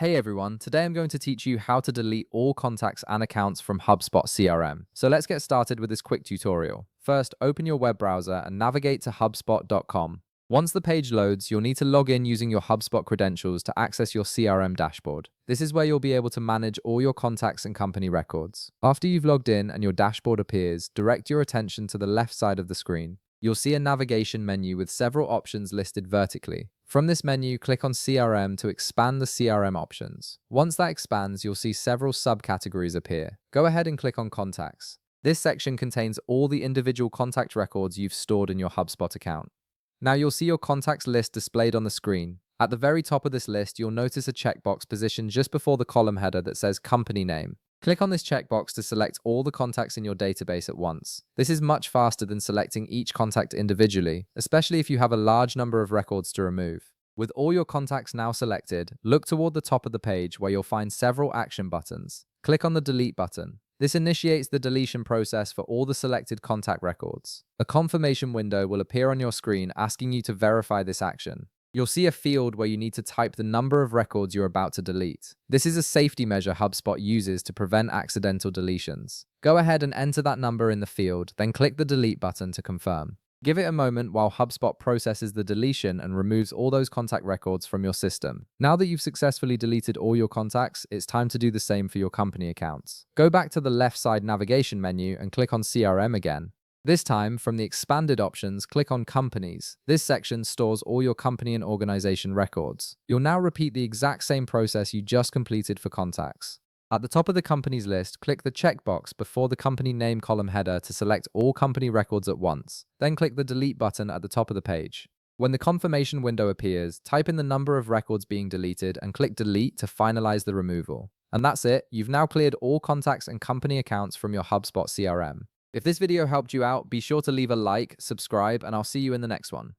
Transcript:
Hey everyone, today I'm going to teach you how to delete all contacts and accounts from HubSpot CRM. So let's get started with this quick tutorial. First, open your web browser and navigate to HubSpot.com. Once the page loads, you'll need to log in using your HubSpot credentials to access your CRM dashboard. This is where you'll be able to manage all your contacts and company records. After you've logged in and your dashboard appears, direct your attention to the left side of the screen. You'll see a navigation menu with several options listed vertically. From this menu, click on CRM to expand the CRM options. Once that expands, you'll see several subcategories appear. Go ahead and click on Contacts. This section contains all the individual contact records you've stored in your HubSpot account. Now you'll see your contacts list displayed on the screen. At the very top of this list, you'll notice a checkbox positioned just before the column header that says Company Name. Click on this checkbox to select all the contacts in your database at once. This is much faster than selecting each contact individually, especially if you have a large number of records to remove. With all your contacts now selected, look toward the top of the page where you'll find several action buttons. Click on the Delete button. This initiates the deletion process for all the selected contact records. A confirmation window will appear on your screen asking you to verify this action. You'll see a field where you need to type the number of records you're about to delete. This is a safety measure HubSpot uses to prevent accidental deletions. Go ahead and enter that number in the field, then click the Delete button to confirm. Give it a moment while HubSpot processes the deletion and removes all those contact records from your system. Now that you've successfully deleted all your contacts, it's time to do the same for your company accounts. Go back to the left side navigation menu and click on CRM again. This time, from the expanded options, click on Companies. This section stores all your company and organization records. You'll now repeat the exact same process you just completed for contacts. At the top of the companies list, click the checkbox before the company name column header to select all company records at once. Then click the Delete button at the top of the page. When the confirmation window appears, type in the number of records being deleted and click Delete to finalize the removal. And that's it. You've now cleared all contacts and company accounts from your HubSpot CRM. If this video helped you out, be sure to leave a like, subscribe, and I'll see you in the next one.